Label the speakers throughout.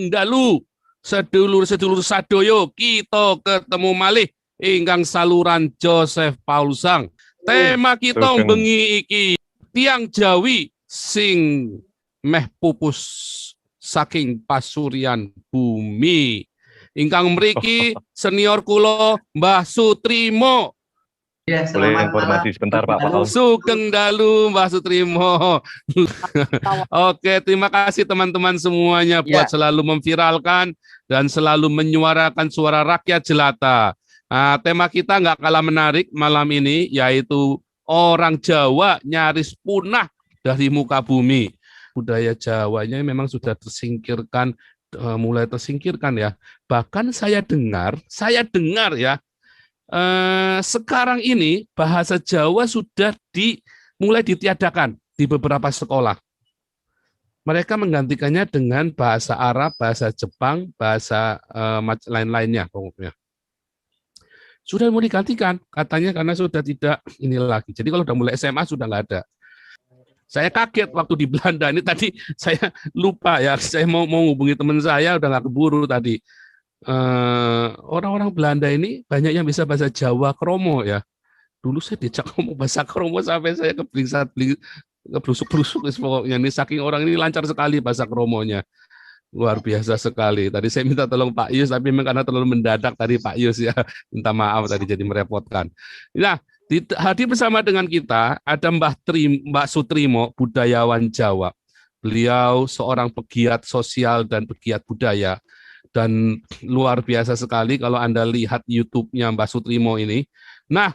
Speaker 1: dalu sedulur-sedulur sadoyo kita ketemu malih ingkang saluran Joseph Paulusang. Tema kita bengi iki tiang Jawi sing meh pupus saking pasuryan bumi. Ingkang mriki senior kula Mbah Sutrimo.
Speaker 2: Ya,
Speaker 3: boleh informasi sebentar Pak.
Speaker 1: Sugeng dalu Mbah Sutrimo. Oke, terima kasih teman-teman semuanya buat selalu memviralkan dan selalu menyuarakan suara rakyat jelata. Nah, tema kita nggak kalah menarik malam ini, yaitu orang Jawa nyaris punah dari muka bumi. Budaya Jawanya memang sudah tersingkirkan, mulai tersingkirkan ya. Bahkan saya dengar ya, sekarang ini bahasa Jawa sudah mulai ditiadakan di beberapa sekolah. Mereka menggantikannya dengan bahasa Arab, bahasa Jepang, bahasa lain-lainnya pokoknya. Sudah mau digantikan katanya karena sudah tidak ini lagi. Jadi kalau udah mulai SMA sudah nggak ada. Saya kaget waktu di Belanda ini tadi saya lupa ya. Saya mau hubungi teman saya udah nggak keburu tadi. Orang-orang Belanda ini banyak yang bisa bahasa Jawa kromo ya. Dulu saya diajak ngomong bahasa kromo sampai saya kebrusuk-brusuk pokoknya. Ini saking orang ini lancar sekali bahasa kromonya. Luar biasa sekali. Tadi saya minta tolong Pak Yus, tapi memang karena terlalu mendadak tadi Pak Yus ya, minta maaf tadi jadi merepotkan. Nah, hadir bersama dengan kita ada Mbah Sutrimo, budayawan Jawa. Beliau seorang pegiat sosial dan pegiat budaya. Dan luar biasa sekali kalau Anda lihat YouTube-nya Mbah Sutrimo ini. Nah,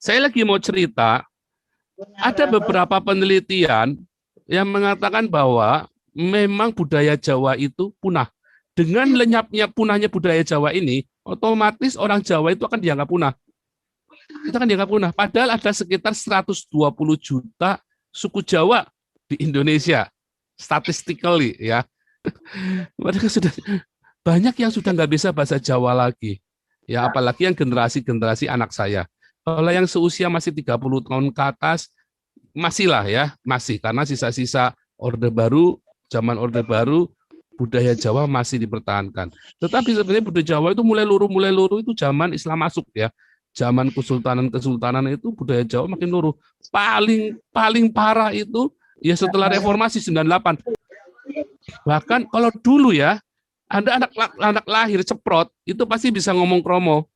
Speaker 1: saya lagi mau cerita, ada beberapa penelitian yang mengatakan bahwa memang budaya Jawa itu punah. Dengan lenyapnya punahnya budaya Jawa ini, otomatis orang Jawa itu akan dianggap punah. Itu akan dianggap punah. Padahal ada sekitar 120 juta suku Jawa di Indonesia, statistically ya. Mereka sudah banyak yang sudah nggak bisa bahasa Jawa lagi. Ya, apalagi yang generasi anak saya. Kalau yang seusia masih 30 tahun ke atas, masih lah ya, masih karena sisa-sisa Orde Baru, zaman Orde Baru, budaya Jawa masih dipertahankan. Tetapi sebenarnya budaya Jawa itu mulai luruh itu zaman Islam masuk ya. Zaman kesultanan itu budaya Jawa makin luruh. Paling parah itu ya setelah reformasi 98. Bahkan kalau dulu ya, ada anak lahir ceprot itu pasti bisa ngomong kromo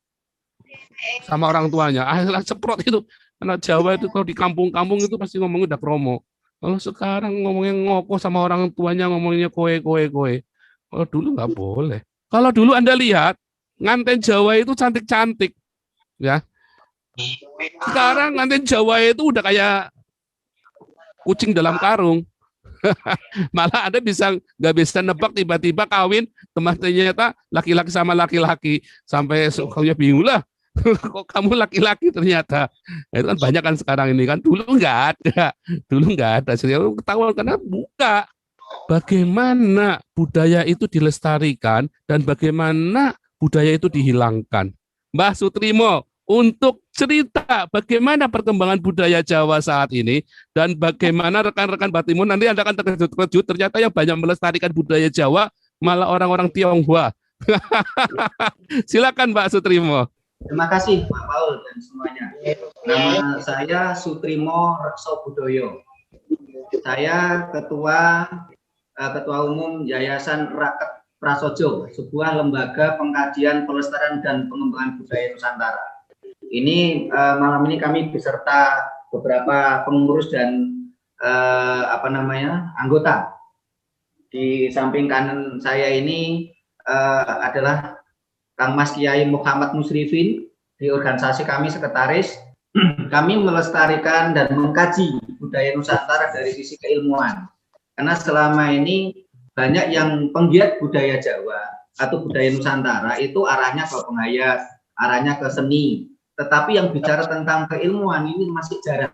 Speaker 1: sama orang tuanya. Akhirnya ceprot itu anak Jawa itu kalau di kampung-kampung itu pasti ngomongnya udah kromo. Kalau sekarang ngomongnya ngoko sama orang tuanya ngomongnya koe. Kalau dulu nggak boleh. Kalau dulu Anda lihat nganten Jawa itu cantik-cantik, ya. Sekarang nganten Jawa itu udah kayak kucing dalam karung. Malah Anda nggak bisa nebak tiba-tiba kawin ternyata laki-laki sama laki-laki sampai sukunya bingung lah. Kok kamu laki-laki ternyata. Nah, itu kan banyak kan sekarang ini kan. Dulu nggak ada. Saya ketahuan karena buka. Bagaimana budaya itu dilestarikan dan bagaimana budaya itu dihilangkan. Mbah Sutrimo, untuk cerita bagaimana perkembangan budaya Jawa saat ini dan bagaimana rekan-rekan Batimun nanti Anda akan terkejut ternyata yang banyak melestarikan budaya Jawa malah orang-orang Tionghoa. Silakan Mbak Sutrimo.
Speaker 2: Terima kasih Pak Paul dan semuanya. Nama saya Sutrimo Rekso Budoyo. Saya ketua umum Yayasan Raket Prasojo, sebuah lembaga pengkajian pelestarian dan pengembangan budaya Nusantara. Ini malam ini kami beserta beberapa pengurus dan anggota. Di samping kanan saya ini adalah Kang Mas Kiai Muhammad Musrifin, di organisasi kami sekretaris. Kami melestarikan dan mengkaji budaya Nusantara dari sisi keilmuan. Karena selama ini banyak yang penggiat budaya Jawa atau budaya Nusantara itu arahnya ke penghayat, arahnya ke seni. Tetapi yang bicara tentang keilmuan ini masih jarang.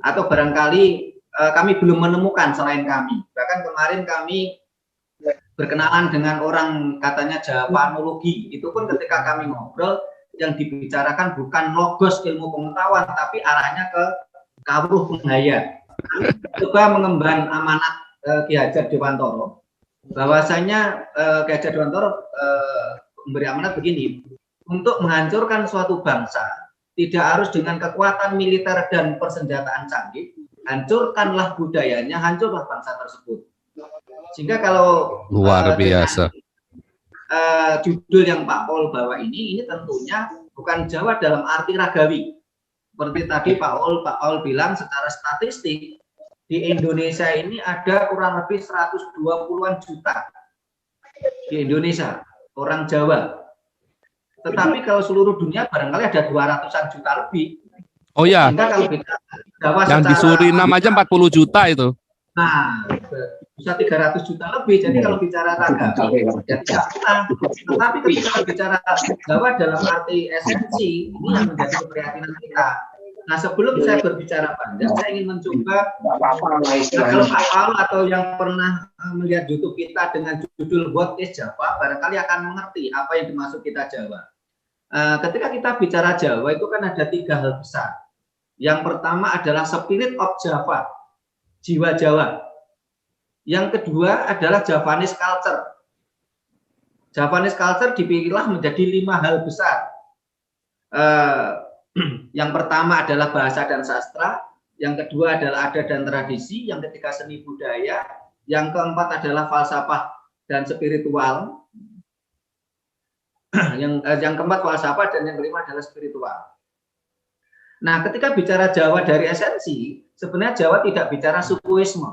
Speaker 2: Atau barangkali kami belum menemukan selain kami. Bahkan kemarin kami berkenalan dengan orang katanya Javanologi, itu pun ketika kami ngobrol yang dibicarakan bukan logos ilmu pengetahuan tapi arahnya ke kawruh penghayat. Coba mengemban amanat Ki Hajar Dewantoro, bahwasanya Ki Hajar Dewantoro memberi amanat begini, untuk menghancurkan suatu bangsa tidak harus dengan kekuatan militer dan persenjataan canggih, hancurkanlah budayanya, hancurlah bangsa tersebut. Sehingga kalau
Speaker 1: luar biasa
Speaker 2: judul yang Pak Paul bawa ini tentunya bukan Jawa dalam arti ragawi. Seperti tadi Pak Paul bilang, secara statistik di Indonesia ini ada kurang lebih 120-an juta di Indonesia orang Jawa. Tetapi kalau seluruh dunia barangkali ada 200-an juta lebih.
Speaker 1: Oh ya,
Speaker 2: kalau kita Jawa
Speaker 1: yang di Suriname aja 40 juta itu.
Speaker 2: Nah, bisa 300 juta lebih. Jadi kalau bicara ragawi, ya tidak pernah. Tetapi ketika bicara Jawa dalam arti esensi, ini yang menjadi keprihatinan kita. Nah, sebelum saya berbicara panjang, saya ingin mencoba, kalau Pak Paul atau yang pernah melihat YouTube kita dengan judul What is Java, barangkali akan mengerti apa yang dimaksud kita Jawa. Ketika kita bicara Jawa, itu kan ada 3 hal besar. Yang pertama adalah spirit of Java, jiwa Jawa. Yang kedua adalah Javanese culture. Javanese culture dipilih menjadi 5 hal besar. Yang pertama adalah bahasa dan sastra, yang kedua adalah adat dan tradisi, yang ketiga seni budaya, yang keempat adalah falsafah dan spiritual, yang keempat falsafah dan yang kelima adalah spiritual. Nah, ketika bicara Jawa dari esensi, sebenarnya Jawa tidak bicara sukuisme.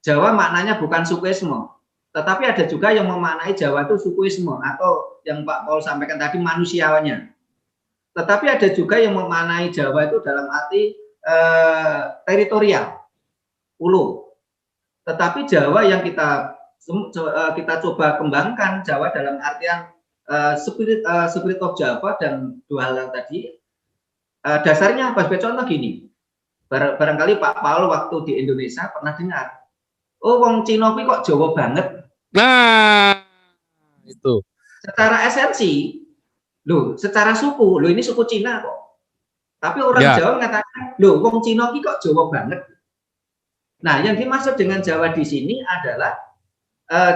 Speaker 2: Jawa maknanya bukan sukuisme, tetapi ada juga yang memaknai Jawa itu sukuisme atau yang Pak Paul sampaikan tadi manusianya. Tetapi ada juga yang memaknai Jawa itu dalam arti teritorial, pulau. Tetapi Jawa yang kita coba kembangkan, Jawa dalam artian spirit of Java dan 2 hal tadi, dasarnya apa? Contoh gini, barangkali Pak Paul waktu di Indonesia pernah dengar, oh wong Cina kok Jawa banget.
Speaker 1: Nah, itu.
Speaker 2: Secara esensi, loh, secara suku, loh ini suku Cina kok. Tapi orang Jawa mengatakan, loh wong Cina kok Jawa banget. Nah, yang dimaksud dengan Jawa di sini adalah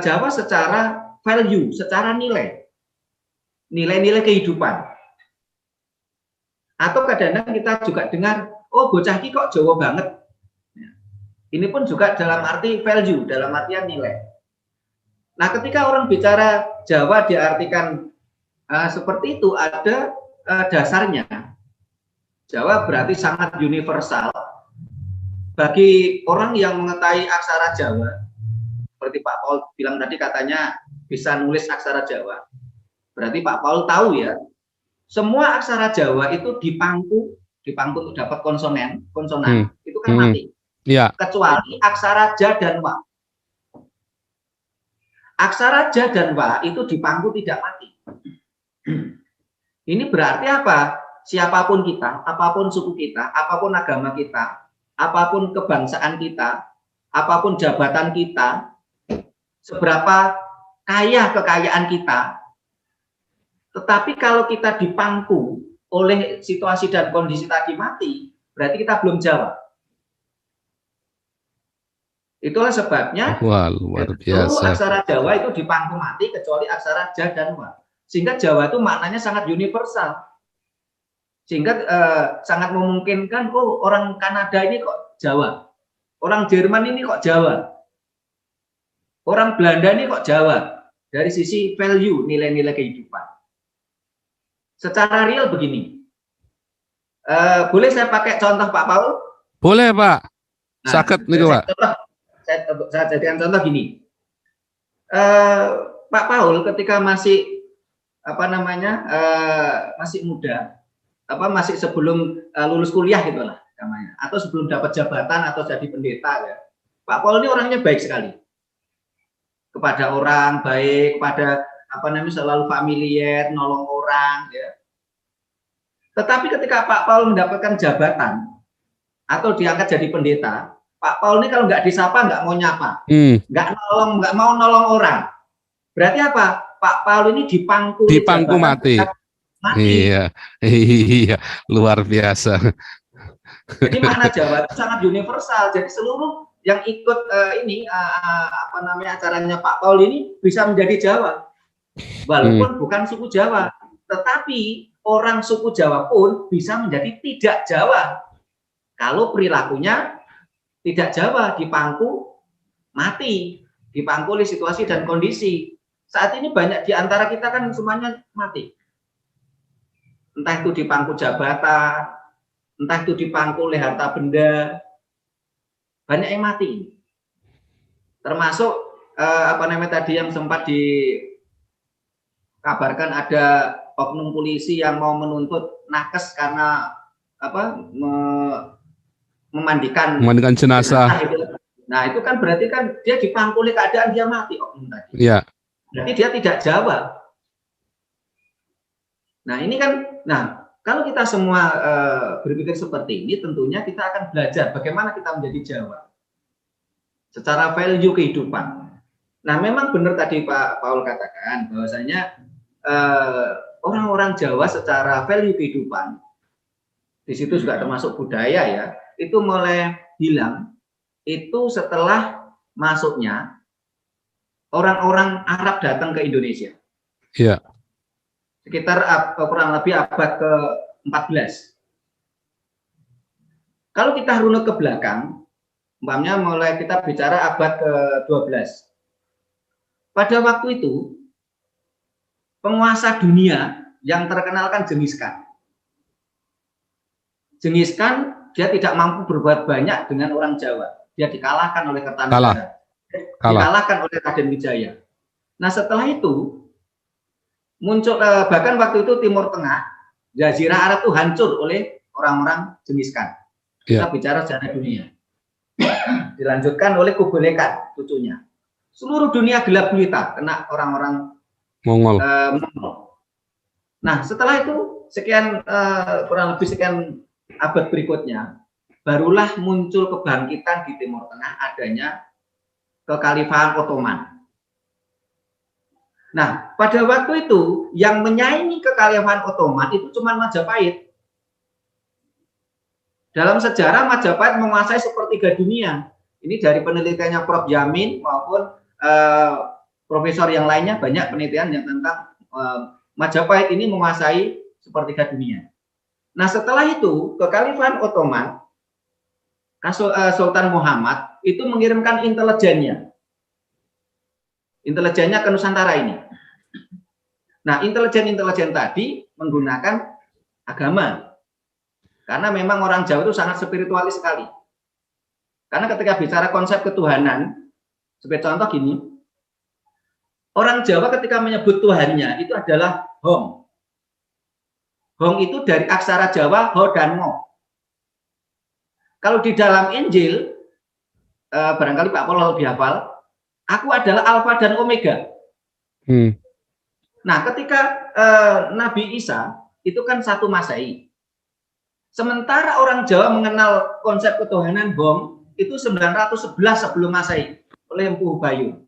Speaker 2: Jawa secara value, secara nilai. Nilai-nilai kehidupan. Atau kadang-kadang kita juga dengar, oh bocah ki kok Jawa banget. Ini pun juga dalam arti value, dalam artian nilai. Nah, ketika orang bicara Jawa diartikan seperti itu, ada dasarnya. Jawa berarti sangat universal. Bagi orang yang mengetahui aksara Jawa, seperti Pak Paul bilang tadi katanya bisa nulis aksara Jawa. Berarti Pak Paul tahu ya, semua aksara Jawa itu dipangku untuk dapat konsonan itu kan mati.
Speaker 1: Ya.
Speaker 2: Kecuali aksara Ja dan Wa. Aksara Ja dan Wa itu dipangku tidak mati. Ini berarti apa? Siapapun kita, apapun suku kita, apapun agama kita, apapun kebangsaan kita, apapun jabatan kita, seberapa kaya kekayaan kita, tetapi kalau kita dipangku oleh situasi dan kondisi tadi mati, berarti kita belum Jawa. Itulah sebabnya
Speaker 1: luar biasa.
Speaker 2: Aksara Jawa itu dipangku mati kecuali aksara Ja dan Wa. Sehingga Jawa itu maknanya sangat universal. Sehingga sangat memungkinkan kok orang Kanada ini kok Jawa. Orang Jerman ini kok Jawa. Orang Belanda ini kok Jawa. Dari sisi value, nilai-nilai kehidupan. Secara real begini. Boleh saya pakai contoh Pak Paul?
Speaker 1: Boleh Pak. Sakit nih Pak.
Speaker 2: Saya jadikan contoh gini, Pak Paul ketika masih masih muda, masih sebelum lulus kuliah gitulah namanya, atau sebelum dapat jabatan atau jadi pendeta ya, Pak Paul ini orangnya baik sekali kepada orang, baik kepada selalu familiar, nolong orang ya. Tetapi ketika Pak Paul mendapatkan jabatan atau diangkat jadi pendeta, Pak Paul ini kalau nggak disapa nggak mau nyapa, nggak mau nolong orang. Berarti apa? Pak Paul ini dipangku
Speaker 1: mati. Iya, luar biasa.
Speaker 2: Jadi makna Jawa itu sangat universal. Jadi seluruh yang ikut acaranya Pak Paul ini bisa menjadi Jawa, walaupun bukan suku Jawa. Tetapi orang suku Jawa pun bisa menjadi tidak Jawa kalau perilakunya tidak Jawa, dipangku mati, dipangku oleh situasi dan kondisi. Saat ini banyak di antara kita kan semuanya mati. Entah itu dipangku jabatan, entah itu dipangku oleh harta benda, banyak yang mati. Termasuk tadi yang sempat dikabarkan ada oknum polisi yang mau menuntut nakes karena memandikan
Speaker 1: jenazah.
Speaker 2: Nah, itu kan berarti kan dia dipangku oleh keadaan dia mati oknum tadi.
Speaker 1: Iya.
Speaker 2: Berarti dia tidak Jawa. Nah, ini kan, kalau kita semua berpikir seperti ini, tentunya kita akan belajar bagaimana kita menjadi Jawa secara value kehidupan. Nah, memang benar tadi Pak Paul katakan bahwasanya orang-orang Jawa secara value kehidupan, di situ juga termasuk budaya ya, itu mulai hilang itu setelah masuknya orang-orang Arab datang ke Indonesia.
Speaker 1: Iya.
Speaker 2: Sekitar kurang lebih abad ke-14. Kalau kita runut ke belakang, umpamanya mulai kita bicara abad ke-12. Pada waktu itu, penguasa dunia yang terkenal kan Genghis Khan. Genghis Khan dia tidak mampu berbuat banyak dengan orang Jawa. Dia dikalahkan oleh Kertanegara. Dikalahkan oleh Raden Wijaya. Nah, setelah itu muncul bahkan waktu itu Timur Tengah, Jazirah Arab itu hancur oleh orang-orang Genghis Khan. Kita bicara sejarah dunia. Dilanjutkan oleh Kublai Khan, cucunya. Seluruh dunia gelap gulita kena orang-orang
Speaker 1: Mongol.
Speaker 2: Nah, setelah itu sekian kurang lebih sekian abad berikutnya, barulah muncul kebangkitan di Timur Tengah adanya kekhalifahan Ottoman. Nah, pada waktu itu yang menyaingi kekhalifahan Ottoman itu cuma Majapahit. Dalam sejarah Majapahit menguasai sepertiga dunia. Ini dari penelitiannya Prof. Yamin maupun profesor yang lainnya, banyak penelitian yang tentang Majapahit ini menguasai sepertiga dunia. Nah, setelah itu kekhalifahan Ottoman, Sultan Muhammad itu mengirimkan intelijennya ke Nusantara ini. Nah, intelijen tadi menggunakan agama. Karena memang orang Jawa itu sangat spiritualis sekali. Karena ketika bicara konsep ketuhanan, sebagai contoh gini, orang Jawa ketika menyebut Tuhannya itu adalah Hong. Hong itu dari aksara Jawa Ho dan Mo. Kalau di dalam Injil, barangkali Pak Paul lebih hafal, aku adalah Alfa dan Omega. Nah, ketika Nabi Isa itu kan 1 Masehi. Sementara orang Jawa mengenal konsep ketuhanan Hong itu 911 sebelum Masehi oleh Empu Hubayun.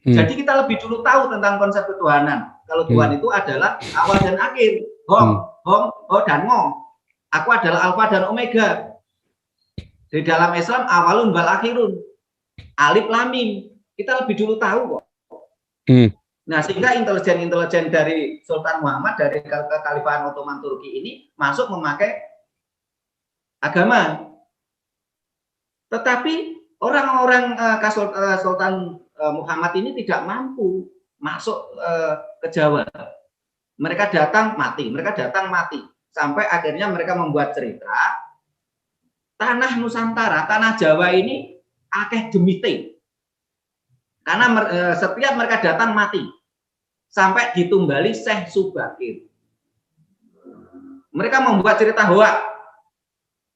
Speaker 2: Jadi kita lebih dulu tahu tentang konsep ketuhanan. Kalau Tuhan itu adalah awal dan akhir. Hong, Ho dan Mo. Aku adalah Alfa dan Omega. Di dalam Islam awalun wal akhirun, alif lam mim. Kita lebih dulu tahu kok. Nah, sehingga intelijen dari Sultan Muhammad dari kekhalifahan Ottoman Turki ini masuk memakai agama. Tetapi orang-orang Sultan Muhammad ini tidak mampu masuk ke Jawa. Mereka datang mati, sampai akhirnya mereka membuat cerita tanah Nusantara, tanah Jawa ini akeh demite. Karena setiap mereka datang mati. Sampai ditumbali Syekh Subakir. Mereka membuat cerita hoak.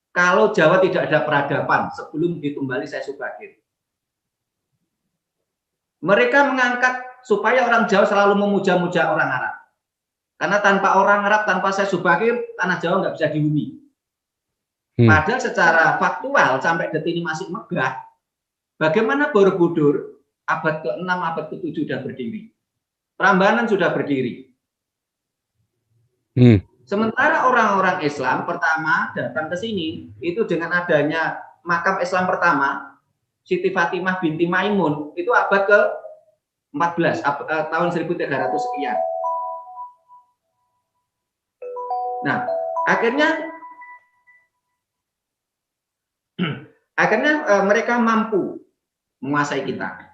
Speaker 2: Kalau Jawa tidak ada peradaban sebelum ditumbali Syekh Subakir. Mereka mengangkat supaya orang Jawa selalu memuja-muja orang Arab. Karena tanpa orang Arab, tanpa Syekh Subakir, tanah Jawa nggak bisa dihuni. Padahal secara faktual sampai detik ini masih megah. Bagaimana Borobudur abad ke-6, abad ke-7 sudah berdiri. Prambanan sudah berdiri. Sementara orang-orang Islam pertama datang ke sini itu dengan adanya makam Islam pertama, Siti Fatimah binti Maimun, itu abad ke-14, tahun 1300 sekian. Nah, akhirnya mereka mampu menguasai kita.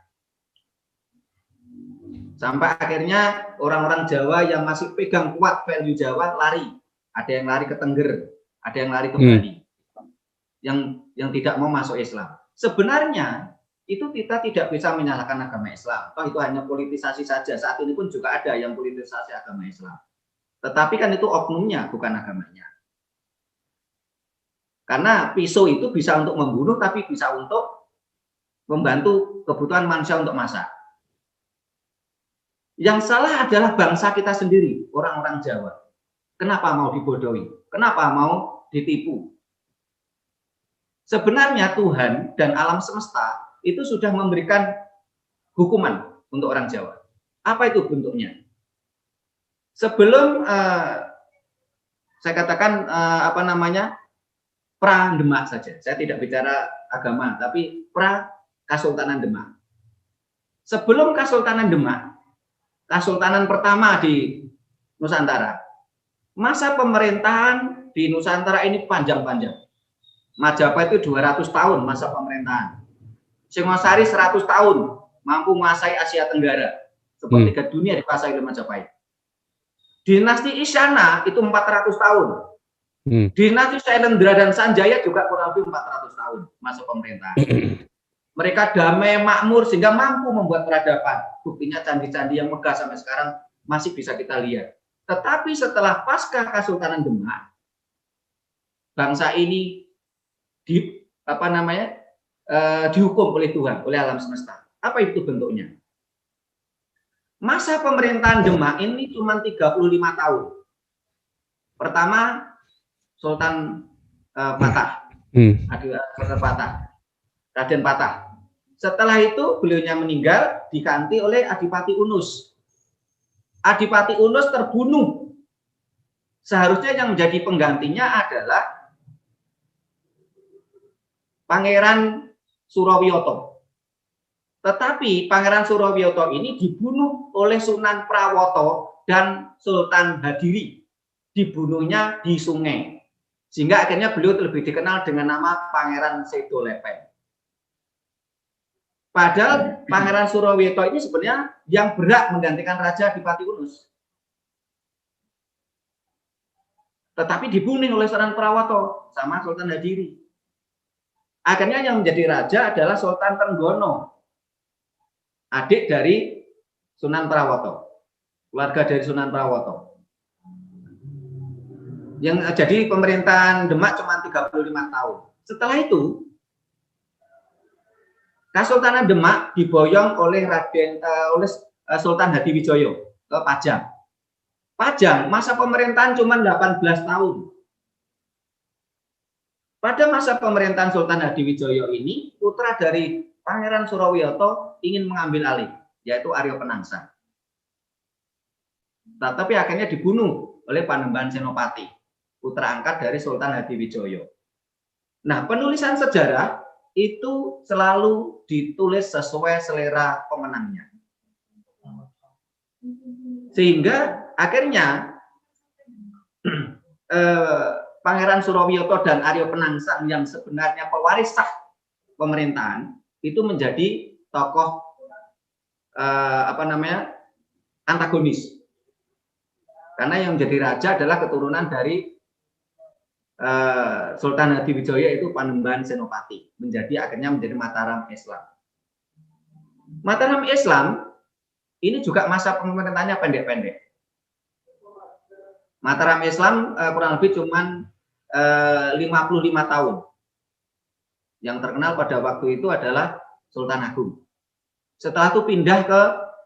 Speaker 2: Sampai akhirnya orang-orang Jawa yang masih pegang kuat value Jawa lari. Ada yang lari ke Tengger, ada yang lari ke Bali. Yang tidak mau masuk Islam. Sebenarnya itu kita tidak bisa menyalahkan agama Islam. Toh itu hanya politisasi saja. Saat ini pun juga ada yang politisasi agama Islam. Tetapi kan itu oknumnya, bukan agamanya. Karena pisau itu bisa untuk membunuh, tapi bisa untuk membantu kebutuhan manusia untuk masak. Yang salah adalah bangsa kita sendiri, orang-orang Jawa. Kenapa mau dibodohi? Kenapa mau ditipu? Sebenarnya Tuhan dan alam semesta itu sudah memberikan hukuman untuk orang Jawa. Apa itu bentuknya? Sebelum saya katakan pra Demak saja. Saya tidak bicara agama, tapi pra Kasultanan Demak. Sebelum Kasultanan Demak, Kasultanan pertama di Nusantara. Masa pemerintahan di Nusantara ini panjang-panjang. Majapahit itu 200 tahun masa pemerintahan. Singosari 100 tahun mampu menguasai Asia Tenggara. Sepertiga dunia dikuasai oleh Majapahit. Dinasti Isyana itu 400 tahun. Dinasti Sailendra dan Sanjaya juga kurang lebih 400 tahun masa pemerintahan. Mereka damai, makmur, sehingga mampu membuat peradaban. Buktinya candi-candi yang megah sampai sekarang masih bisa kita lihat. Tetapi setelah pasca Kasultanan Demak, bangsa ini dihukum oleh Tuhan, oleh alam semesta. Apa itu bentuknya? Masa pemerintahan Demak ini cuma 35 tahun. Pertama, Sultan Patah, Raden Patah. Setelah itu beliaunya meninggal, diganti oleh Adipati Unus. Adipati Unus terbunuh. Seharusnya yang menjadi penggantinya adalah Pangeran Surawiyoto. Tetapi Pangeran Surawiyoto ini dibunuh oleh Sunan Prawoto dan Sultan Hadiri. Dibunuhnya di sungai. Sehingga akhirnya beliau lebih dikenal dengan nama Pangeran Sedolepen. Padahal Pangeran Surawiyoto ini sebenarnya yang berhak menggantikan Raja Adipati Unus. Tetapi dibunuh oleh Sunan Prawoto sama Sultan Hadiri. Akhirnya yang menjadi raja adalah Sultan Trenggono, adik dari Sunan Prawoto, keluarga dari Sunan Prawoto. Yang jadi pemerintahan Demak cuma 35 tahun. Setelah itu Kasultanan Demak diboyong oleh Sultan Hadiwijoyo ke Pajang. Pajang masa pemerintahan cuma 18 tahun. Pada masa pemerintahan Sultan Hadiwijoyo ini, putra dari Pangeran Surawiyoto ingin mengambil alih, yaitu Aryo Penangsang. Tapi akhirnya dibunuh oleh Panembahan Senopati, putra angkat dari Sultan Hadiwijoyo. Nah, penulisan sejarah itu selalu ditulis sesuai selera pemenangnya. Sehingga akhirnya Pangeran Surawiyoto dan Aryo Penangsang yang sebenarnya pewaris sah pemerintahan itu menjadi tokoh antagonis. Karena yang menjadi raja adalah keturunan dari Sultan Hadiwijoyo, yaitu Panembahan Senopati, akhirnya menjadi Mataram Islam. Mataram Islam ini juga masa pemerintahannya pendek-pendek. Mataram Islam kurang lebih cuma 55 tahun. Yang terkenal pada waktu itu adalah Sultan Agung. Setelah itu pindah ke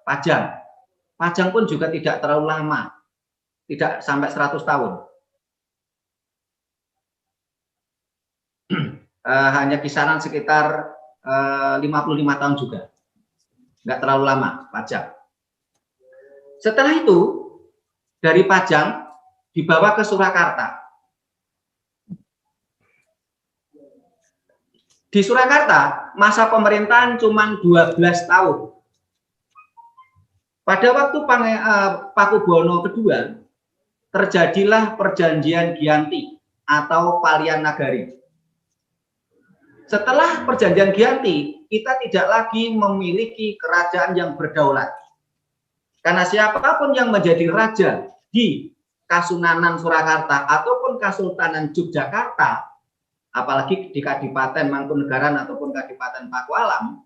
Speaker 2: Pajang. Pajang pun juga tidak terlalu lama, tidak sampai 100 tahun. Hanya kisaran sekitar 55 tahun juga, nggak terlalu lama Pajang. Setelah itu dari Pajang dibawa ke Surakarta. Di Surakarta, masa pemerintahan cuma 12 tahun. Pada waktu Pakubuwono II, terjadilah perjanjian Giyanti atau Palian Nagari. Setelah perjanjian Giyanti, kita tidak lagi memiliki kerajaan yang berdaulat. Karena siapapun yang menjadi raja di Kasunanan Surakarta ataupun Kesultanan Yogyakarta, apalagi di Kadipaten Mangkunegaran ataupun Kadipaten Pakualam,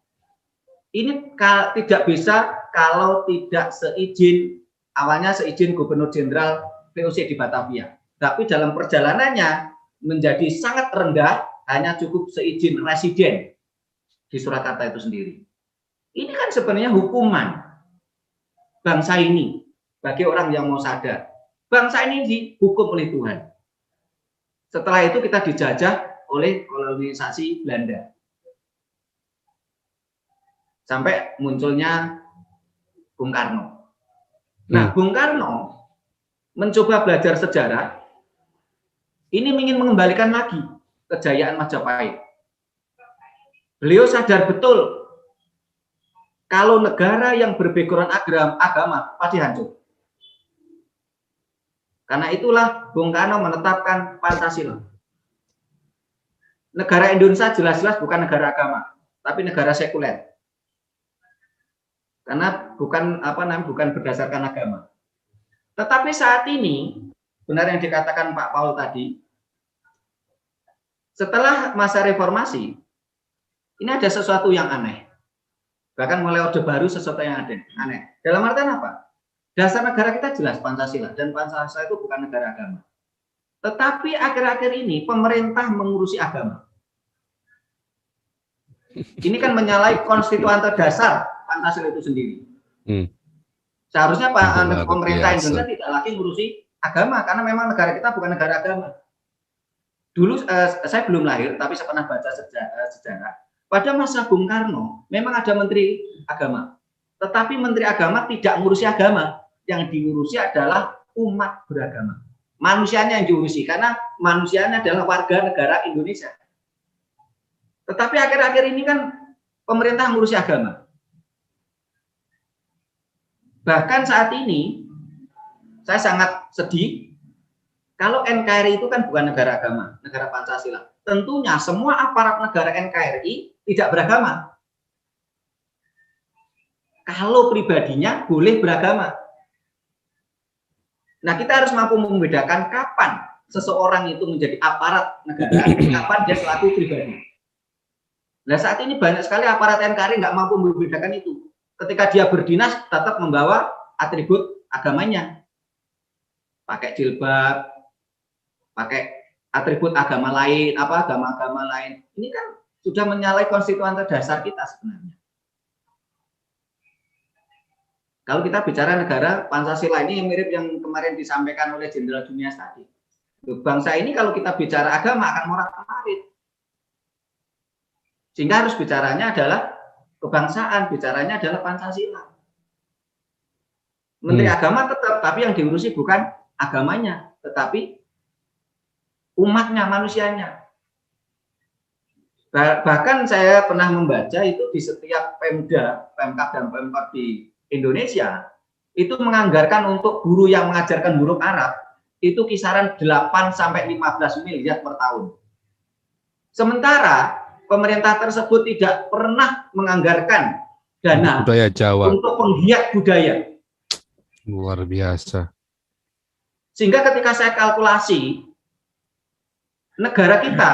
Speaker 2: ini tidak bisa kalau tidak awalnya seizin Gubernur Jenderal VOC di Batavia. Tapi dalam perjalanannya menjadi sangat rendah, hanya cukup seizin residen di Surakarta itu sendiri. Ini kan sebenarnya hukuman bangsa ini bagi orang yang mau sadar. Bangsa ini dihukum oleh Tuhan. Setelah itu kita dijajah oleh kolonisasi Belanda. Sampai munculnya Bung Karno. Nah, Bung Karno mencoba belajar sejarah, ini ingin mengembalikan lagi kejayaan Majapahit. Beliau sadar betul kalau negara yang berbackground agama pasti hancur. Karena itulah Bung Karno menetapkan Pancasila. Negara Indonesia jelas-jelas bukan negara agama, tapi negara sekuler. Karena bukan berdasarkan agama. Tetapi saat ini, benar yang dikatakan Pak Paul tadi, setelah masa reformasi, ini ada sesuatu yang aneh. Bahkan mulai Orde Baru sesuatu yang aneh. Dalam artian apa? Dasar negara kita jelas Pancasila, dan Pancasila itu bukan negara agama. Tetapi akhir-akhir ini pemerintah mengurusi agama. Ini kan menyalahi konstituen terdasar Pancasila itu sendiri. Seharusnya pemerintah Indonesia tidak lagi ngurusi agama, karena memang negara kita bukan negara agama. Dulu saya belum lahir, tapi saya pernah baca sejarah. Pada masa Bung Karno, memang ada menteri agama. Tetapi menteri agama tidak ngurusi agama. Yang diurusi adalah umat beragama. Manusianya yang diurusi, karena manusianya adalah warga negara Indonesia. Tetapi akhir-akhir ini kan pemerintah ngurusi agama. Bahkan saat ini, saya sangat sedih, kalau NKRI itu kan bukan negara agama, negara Pancasila. Tentunya semua aparat negara NKRI tidak beragama. Kalau pribadinya boleh beragama. Nah, kita harus mampu membedakan kapan seseorang itu menjadi aparat negara, kapan dia selaku pribadi. Nah, saat ini banyak sekali aparat NKRI nggak mampu membedakan itu. Ketika dia berdinas, tetap membawa atribut agamanya. Pakai jilbab, pakai atribut agama lain, agama-agama lain. Ini kan sudah menyalahi konstituen terdasar kita sebenarnya. Kalau kita bicara negara Pancasila ini yang mirip yang kemarin disampaikan oleh Jenderal Junias tadi. Bangsa ini kalau kita bicara agama akan morat-marit. Sehingga harus bicaranya adalah kebangsaan, bicaranya adalah Pancasila. Menteri agama tetap, tapi yang diurusi bukan agamanya, tetapi umatnya, manusianya. Bahkan saya pernah membaca itu di setiap Pemda, Pemkab dan Pemkot di Indonesia itu menganggarkan untuk guru yang mengajarkan huruf Arab itu kisaran 8 sampai 15 miliar per tahun. Sementara pemerintah tersebut tidak pernah menganggarkan dana
Speaker 1: budaya Jawa
Speaker 2: untuk penggiat budaya.
Speaker 1: Luar biasa.
Speaker 2: Sehingga ketika saya kalkulasi, negara kita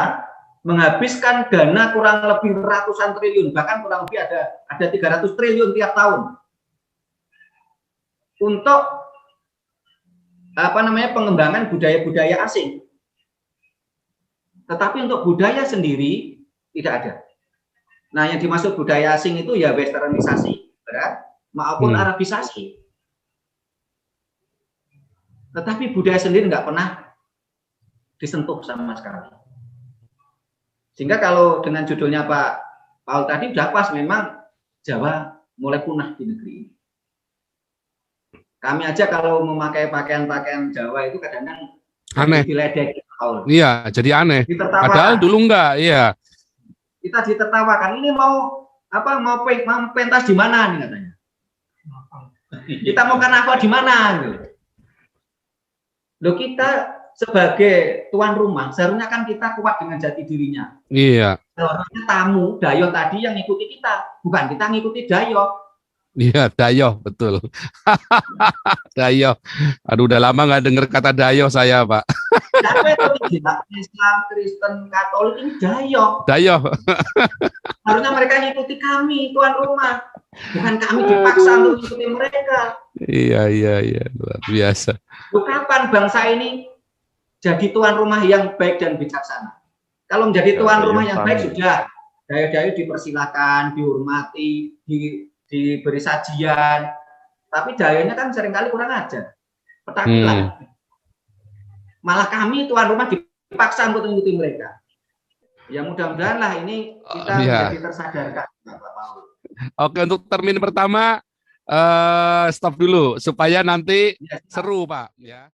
Speaker 2: menghabiskan dana kurang lebih ratusan triliun, bahkan kurang lebih ada 300 triliun tiap tahun untuk pengembangan budaya-budaya asing. Tetapi untuk budaya sendiri tidak ada. Nah, yang dimaksud budaya asing itu ya westernisasi, maupun Arabisasi. Tetapi budaya sendiri nggak pernah disentuh sama sekali. Sehingga kalau dengan judulnya Pak Paul tadi udah pas, memang Jawa mulai punah di negeri ini. Kami aja kalau memakai pakaian-pakaian Jawa itu kadang-kadang
Speaker 1: Aneh.
Speaker 2: diledek.
Speaker 1: Iya, jadi aneh.
Speaker 2: Ditertawakan.
Speaker 1: Padahal dulu enggak, iya.
Speaker 2: Kita ditertawakan. Ini mau pentas di mana nih katanya? Kita mau karnaval di mana? Loh, kita sebagai tuan rumah seharusnya kan kita kuat dengan jati dirinya.
Speaker 1: Iya.
Speaker 2: Seharusnya tamu Dayo tadi yang ngikuti kita, bukan kita ngikuti Dayo.
Speaker 1: Iya, Dayo, betul. Dayo. Aduh, udah lama nggak dengar kata Dayo saya, Pak.
Speaker 2: Islam, Kristen, Katolik ini Dayo.
Speaker 1: Dayo.
Speaker 2: Harusnya mereka ngikuti kami, tuan rumah. Bukan kami dipaksa untuk ngikuti mereka.
Speaker 1: Iya. Luar biasa.
Speaker 2: Loh, kapan bangsa ini jadi tuan rumah yang baik dan bijaksana? Kalau menjadi tuan rumah yang baik sudah, Dayo-dayo dipersilakan, dihormati, diberi sajian. Tapi Dayonya kan seringkali kurang ajar. Petakilan. Malah kami tuan rumah dipaksa untuk mengikuti mereka. Ya mudah-mudahan lah ini kita menjadi tersadarkan, Bapak Paul.
Speaker 1: Oke, untuk termin pertama stop dulu supaya nanti seru, Pak. Ya.